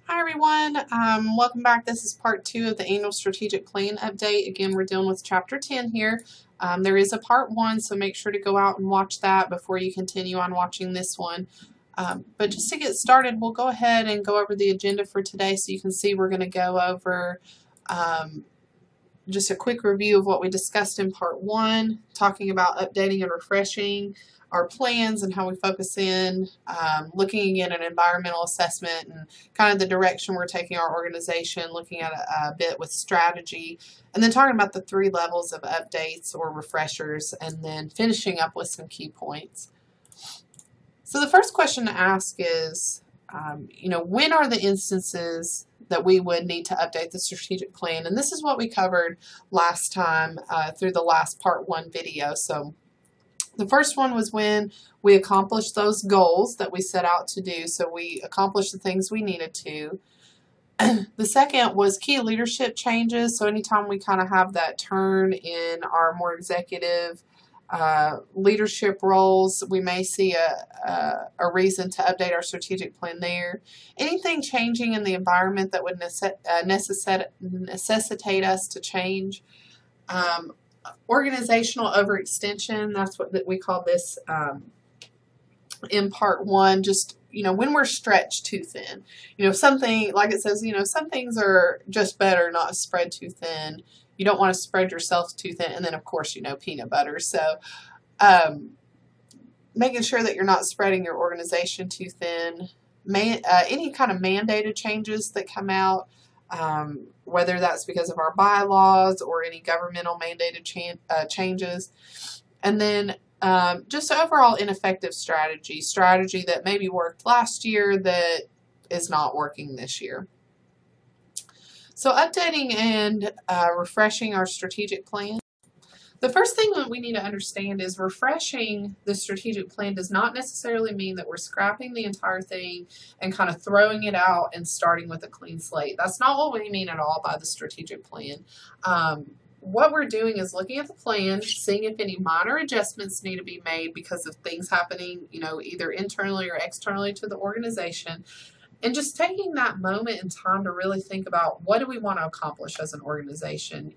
Hi everyone, welcome back. This is part 2 of the annual strategic plan update. Again, we're dealing with chapter 10 here. There is a part 1, so make sure to go out and watch that before you continue on watching this one. But just to get started, we'll go ahead and go over the agenda for today so you can see we're going to go over just a quick review of what we discussed in part 1, talking about updating and refreshing our plans and how we focus in, looking again at environmental assessment and kind of the direction we're taking our organization, looking at a bit with strategy, and then talking about the 3 levels of updates or refreshers, and then finishing up with some key points. So the first question to ask is, when are the instances that we would need to update the strategic plan? And this is what we covered last time through the last part 1 video. So the first one was when we accomplished those goals that we set out to do. So we accomplished the things we needed to. The second was key leadership changes. So anytime we kind of have that turn in our more executive leadership roles, we may see a reason to update our strategic plan there. Anything changing in the environment that would necessitate us to change. Organizational overextension, that's what we call this in part 1, just, when we're stretched too thin. Something, like it says, some things are just better not spread too thin. You don't want to spread yourself too thin. And then, of course, peanut butter. So making sure that you're not spreading your organization too thin. Any kind of mandated changes that come out, whether that's because of our bylaws or any governmental mandated changes. And then just overall ineffective strategy that maybe worked last year that is not working this year. So updating and refreshing our strategic plan. The first thing that we need to understand is refreshing the strategic plan does not necessarily mean that we're scrapping the entire thing and kind of throwing it out and starting with a clean slate. That's not what we mean at all by the strategic plan. What we're doing is looking at the plan, seeing if any minor adjustments need to be made because of things happening, either internally or externally to the organization. And just taking that moment in time to really think about what do we want to accomplish as an organization,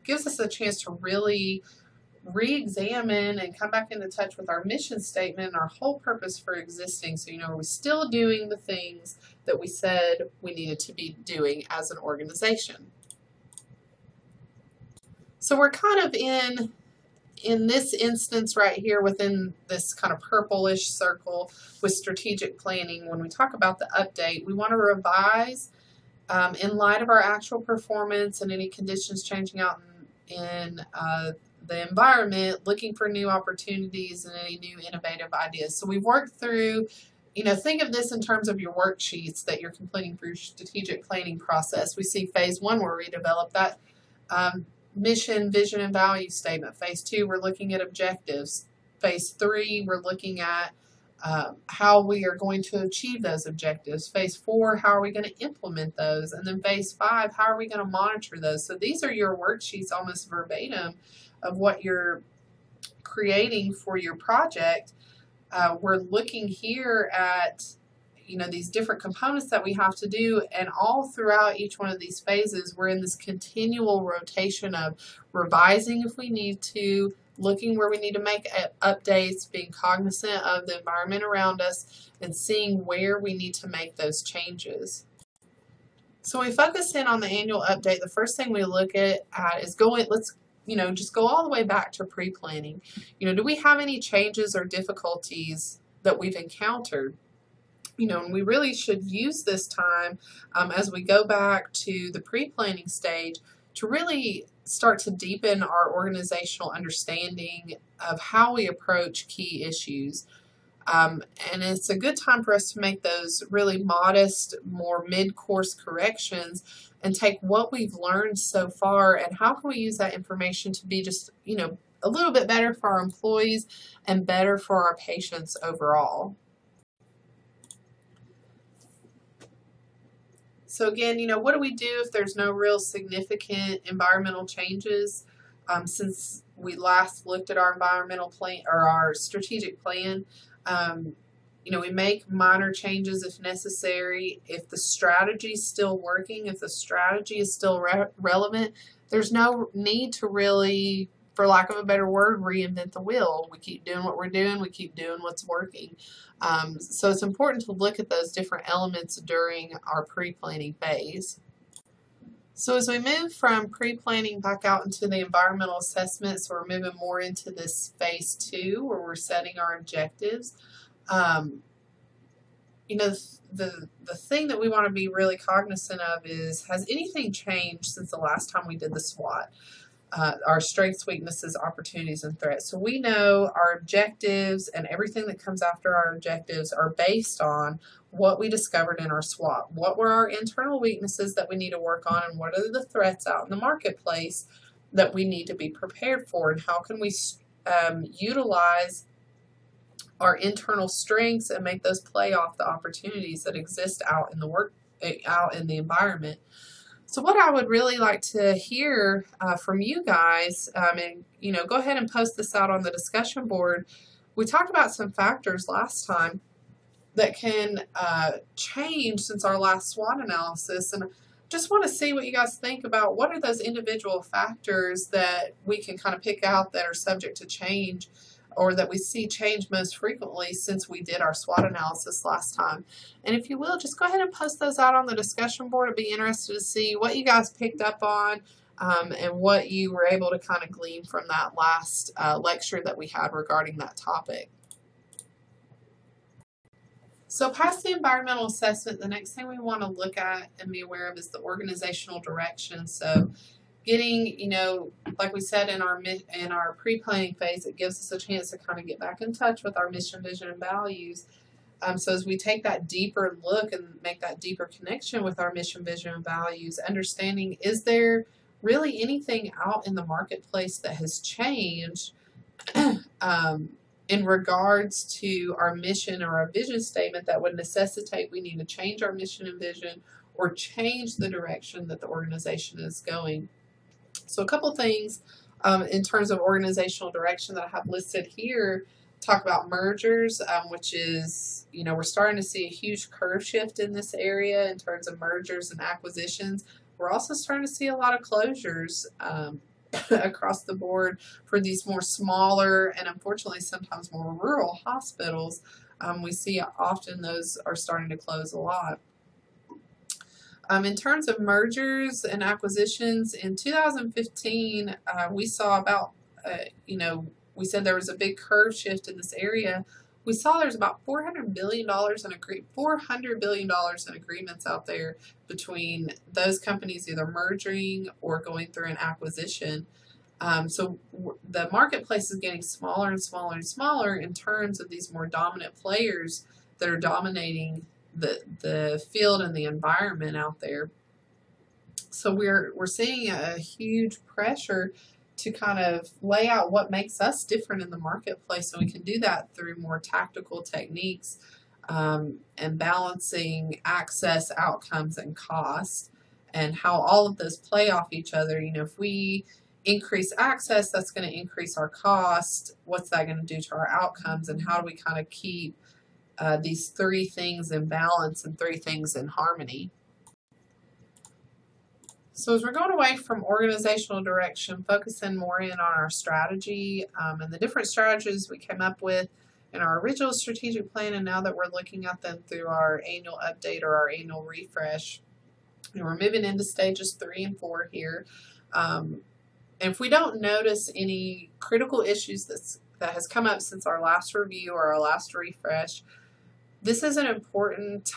gives us a chance to really re-examine and come back into touch with our mission statement and our whole purpose for existing. So, are we still doing the things that we said we needed to be doing as an organization? So we're kind of in this instance right here within this kind of purplish circle with strategic planning. When we talk about the update, we want to revise in light of our actual performance and any conditions changing out in the environment, looking for new opportunities and any new innovative ideas. So we've worked through, think of this in terms of your worksheets that you're completing through strategic planning process. We see phase 1 where we develop that mission, vision, and value statement. Phase 2, we're looking at objectives. Phase 3, we're looking at how we are going to achieve those objectives. Phase 4, how are we going to implement those? And then phase 5, how are we going to monitor those? So these are your worksheets almost verbatim of what you're creating for your project. We're looking here at these different components that we have to do, and all throughout each one of these phases, we're in this continual rotation of revising if we need to, looking where we need to make updates, being cognizant of the environment around us, and seeing where we need to make those changes. So we focus in on the annual update. The first thing we look at is just go all the way back to pre-planning. Do we have any changes or difficulties that we've encountered? And we really should use this time as we go back to the pre-planning stage to really start to deepen our organizational understanding of how we approach key issues. And it's a good time for us to make those really modest, more mid-course corrections and take what we've learned so far and how can we use that information to be just, a little bit better for our employees and better for our patients overall. So again, what do we do if there's no real significant environmental changes? Since we last looked at our environmental plan or our strategic plan, We make minor changes if necessary. If the strategy is still working, if the strategy is still relevant, there's no need to really, for lack of a better word, reinvent the wheel. We keep doing what we're doing. We keep doing what's working. So it's important to look at those different elements during our pre-planning phase. So as we move from pre-planning back out into the environmental assessment, so we're moving more into this phase 2 where we're setting our objectives. The thing that we want to be really cognizant of is, has anything changed since the last time we did the SWOT? Our strengths, weaknesses, opportunities, and threats. So we know our objectives and everything that comes after our objectives are based on what we discovered in our SWOT. What were our internal weaknesses that we need to work on, and what are the threats out in the marketplace that we need to be prepared for, and how can we utilize our internal strengths and make those play off the opportunities that exist out in the environment. So what I would really like to hear from you guys, and go ahead and post this out on the discussion board. We talked about some factors last time that can change since our last SWOT analysis, and just want to see what you guys think about what are those individual factors that we can kind of pick out that are subject to change, or that we see change most frequently since we did our SWOT analysis last time. And if you will, just go ahead and post those out on the discussion board. I'd be interested to see what you guys picked up on and what you were able to kind of glean from that last lecture that we had regarding that topic. So past the environmental assessment, the next thing we want to look at and be aware of is the organizational direction. So getting, like we said in our pre-planning phase, it gives us a chance to kind of get back in touch with our mission, vision, and values. So as we take that deeper look and make that deeper connection with our mission, vision, and values, understanding, is there really anything out in the marketplace that has changed in regards to our mission or our vision statement that would necessitate we need to change our mission and vision or change the direction that the organization is going? So a couple things in terms of organizational direction that I have listed here. Talk about mergers, which is, we're starting to see a huge curve shift in this area in terms of mergers and acquisitions. We're also starting to see a lot of closures across the board for these more smaller and unfortunately sometimes more rural hospitals. We see often those are starting to close a lot. In terms of mergers and acquisitions, in 2015, we saw about, we said there was a big curve shift in this area. We saw there's about $400 billion in agreements out there between those companies either merging or going through an acquisition. So the marketplace is getting smaller and smaller and smaller in terms of these more dominant players that are dominating the field and the environment out there. So we're seeing a huge pressure to kind of lay out what makes us different in the marketplace, and we can do that through more tactical techniques and balancing access, outcomes, and cost, and how all of those play off each other. If we increase access, that's going to increase our cost. What's that going to do to our outcomes, and how do we kind of keep these three things in balance and three things in harmony? So as we're going away from organizational direction, focusing more in on our strategy and the different strategies we came up with in our original strategic plan, and now that we're looking at them through our annual update or our annual refresh, and we're moving into stages 3 and 4 here. And if we don't notice any critical issues that has come up since our last review or our last refresh, this is an important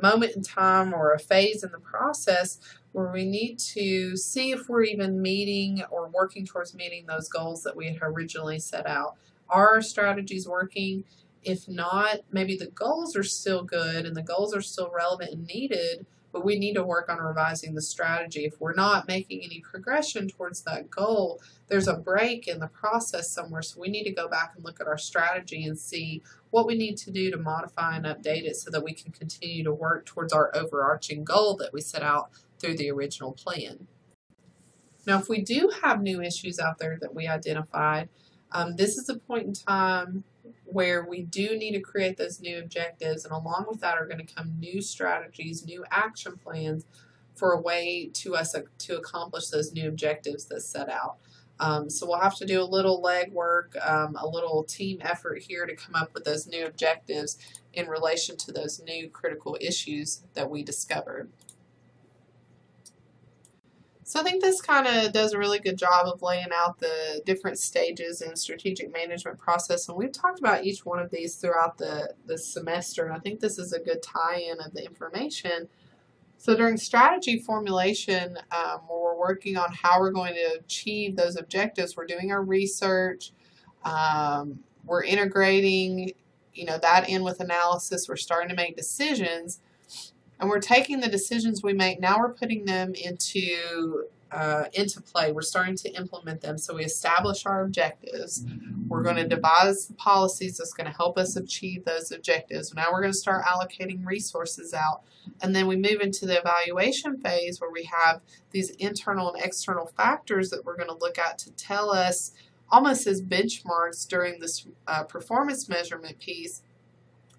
moment in time or a phase in the process where we need to see if we're even meeting or working towards meeting those goals that we had originally set out. Are our strategies working? If not, maybe the goals are still good and the goals are still relevant and needed, but we need to work on revising the strategy. If we're not making any progression towards that goal, there's a break in the process somewhere, so we need to go back and look at our strategy and see what we need to do to modify and update it so that we can continue to work towards our overarching goal that we set out through the original plan. Now, if we do have new issues out there that we identified, this is a point in time where we do need to create those new objectives, and along with that are going to come new strategies, new action plans for a way to us to accomplish those new objectives that's set out. So we'll have to do a little legwork, a little team effort here to come up with those new objectives in relation to those new critical issues that we discovered. So I think this kind of does a really good job of laying out the different stages in strategic management process, and we've talked about each one of these throughout the semester, and I think this is a good tie-in of the information. So during strategy formulation, where we're working on how we're going to achieve those objectives, we're doing our research, we're integrating, that in with analysis, we're starting to make decisions, and we're taking the decisions we make, now we're putting them into play. We're starting to implement them. So we establish our objectives. We're going to devise the policies that's going to help us achieve those objectives. Now we're going to start allocating resources out. And then we move into the evaluation phase where we have these internal and external factors that we're going to look at to tell us, almost as benchmarks during this performance measurement piece,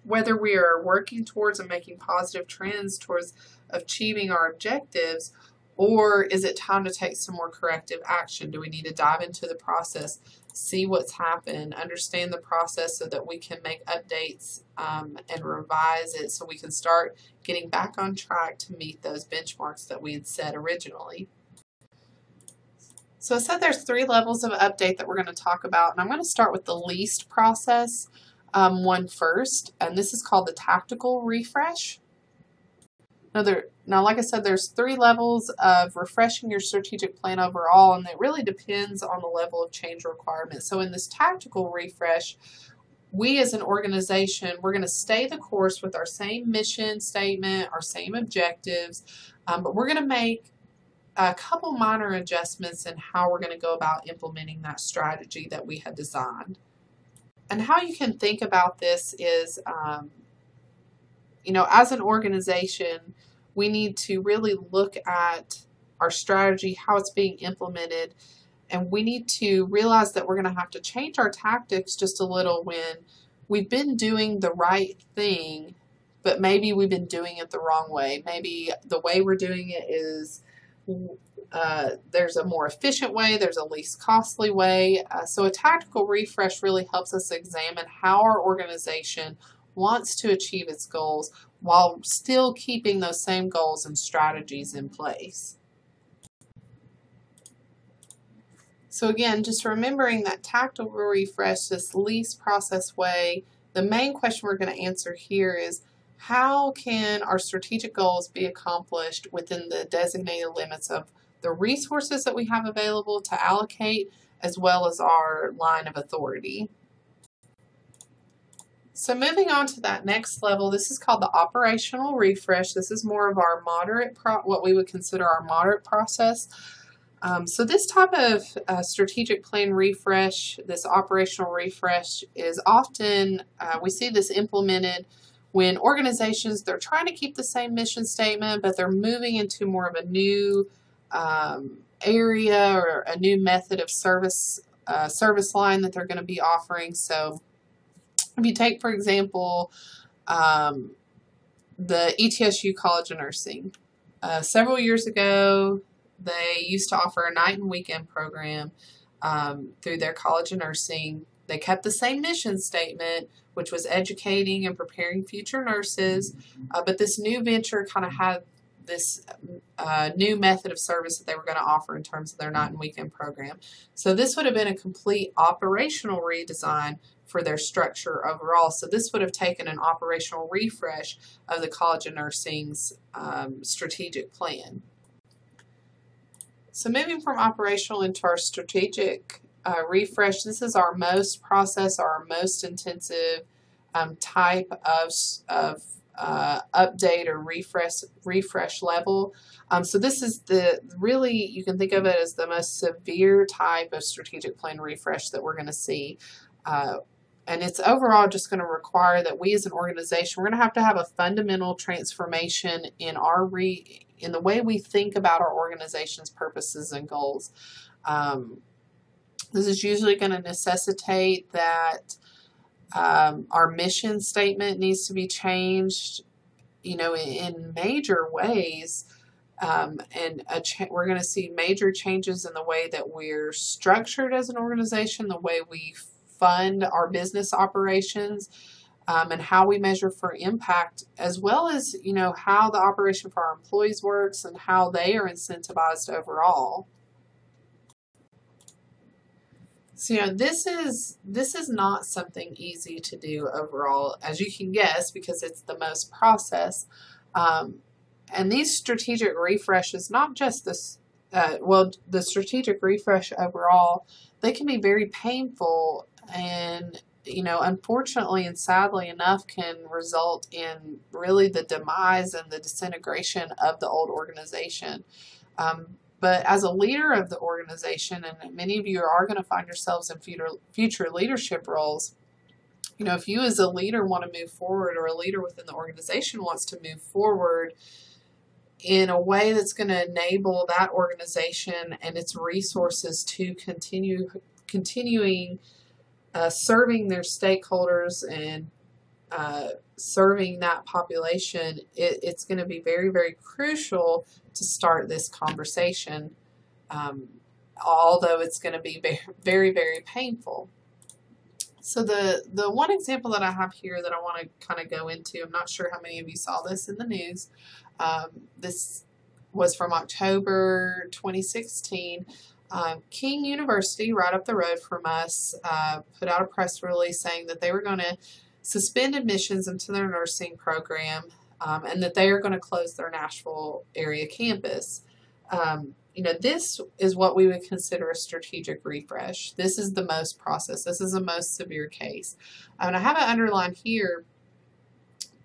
whether we are working towards and making positive trends towards achieving our objectives, or is it time to take some more corrective action? Do we need to dive into the process, see what's happened, understand the process so that we can make updates and revise it so we can start getting back on track to meet those benchmarks that we had set originally? So I said there's 3 levels of update that we're going to talk about, and I'm going to start with the least process one first, and this is called the tactical refresh. Now, like I said, there's 3 levels of refreshing your strategic plan overall, and it really depends on the level of change requirement. So in this tactical refresh, we as an organization, we're going to stay the course with our same mission statement, our same objectives, but we're going to make a couple minor adjustments in how we're going to go about implementing that strategy that we had designed. And how you can think about this is, as an organization, we need to really look at our strategy, how it's being implemented, and we need to realize that we're going to have to change our tactics just a little when we've been doing the right thing, but maybe we've been doing it the wrong way. Maybe the way we're doing it is there's a more efficient way, there's a least costly way. So a tactical refresh really helps us examine how our organization wants to achieve its goals while still keeping those same goals and strategies in place. So again, just remembering that tactical refresh, this least process way, the main question we're going to answer here is, how can our strategic goals be accomplished within the designated limits of the resources that we have available to allocate, as well as our line of authority? So moving on to that next level, this is called the operational refresh. This is more of our moderate, what we would consider our moderate process. So this type of strategic plan refresh, this operational refresh, is often, we see this implemented when organizations, they're trying to keep the same mission statement, but they're moving into more of a new area or a new method of service line that they're going to be offering. So if you take, for example, the ETSU College of Nursing, several years ago, they used to offer a night and weekend program through their College of Nursing. They kept the same mission statement, which was educating and preparing future nurses, but this new venture kind of had this new method of service that they were going to offer in terms of their night and weekend program. So this would have been a complete operational redesign for their structure overall. So this would have taken an operational refresh of the College of Nursing's strategic plan. So moving from operational into our strategic refresh, this is our most process, our most intensive type of update or refresh level. So this is really, you can think of it as the most severe type of strategic plan refresh that we're going to see. And it's overall just going to require that we as an organization, we're going to have a fundamental transformation in the way we think about our organization's purposes and goals. This is usually going to necessitate that Our mission statement needs to be changed, in major ways. And we're going to see major changes in the way that we're structured as an organization, the way we fund our business operations, and how we measure for impact, as well as, how the operation for our employees works and how they are incentivized overall. So, this is not something easy to do overall, as you can guess, because it's the most process. And these strategic refreshes, not just this, the strategic refresh overall, they can be very painful and, unfortunately and sadly enough, can result in really the demise and the disintegration of the old organization. But as a leader of the organization, and many of you are going to find yourselves in future leadership roles, if you as a leader want to move forward, or a leader within the organization wants to move forward in a way that's going to enable that organization and its resources to continuing serving their stakeholders and serving that population, it's going to be very, very crucial to start this conversation, although it's going to be very, very painful. So the one example that I have here that I want to kind of go into, I'm not sure how many of you saw this in the news. This was from October 2016. King University, right up the road from us, put out a press release saying that they were going to suspend admissions into their nursing program, and that they are going to close their Nashville area campus. This is what we would consider a strategic refresh. This is the most process. This is the most severe case. And I have it underlined here.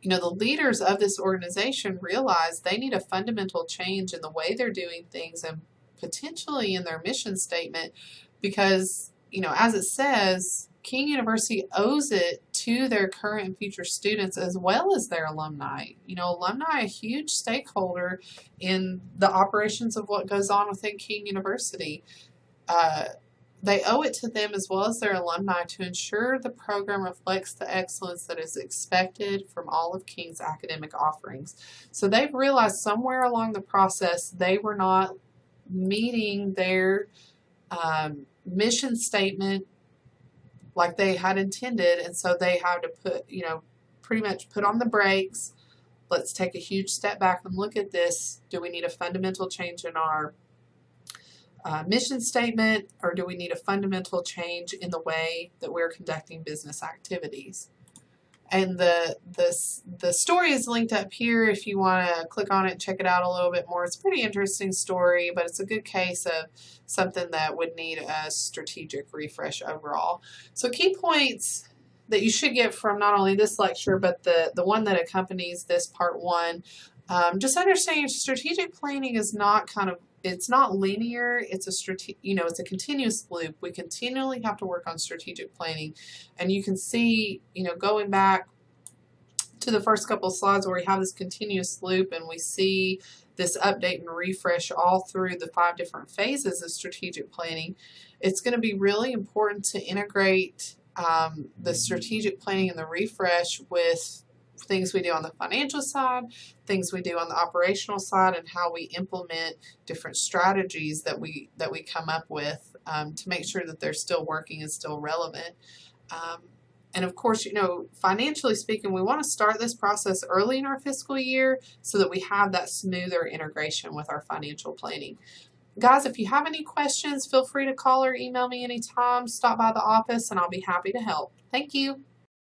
The leaders of this organization realize they need a fundamental change in the way they're doing things, and potentially in their mission statement, because, as it says, King University owes it to their current and future students as well as their alumni. Alumni are a huge stakeholder in the operations of what goes on within King University. They owe it to them as well as their alumni to ensure the program reflects the excellence that is expected from all of King's academic offerings. So they've realized somewhere along the process they were not meeting their mission statement like they had intended, and so they had to pretty much put on the brakes. Let's take a huge step back and look at this. Do we need a fundamental change in our mission statement, or do we need a fundamental change in the way that we're conducting business activities? And the story is linked up here if you want to click on it and check it out a little bit more. It's a pretty interesting story, but it's a good case of something that would need a strategic refresh overall. So key points that you should get from not only this lecture, but the one that accompanies this part one. Just understanding strategic planning is it's not linear. It's it's a continuous loop. We continually have to work on strategic planning, and you can see, going back to the first couple of slides where we have this continuous loop, and we see this update and refresh all through the 5 different phases of strategic planning. It's going to be really important to integrate the strategic planning and the refresh with things we do on the financial side, things we do on the operational side, and how we implement different strategies that we come up with to make sure that they're still working and still relevant. And of course, financially speaking, we want to start this process early in our fiscal year so that we have that smoother integration with our financial planning. Guys, if you have any questions, feel free to call or email me anytime. Stop by the office and I'll be happy to help. Thank you.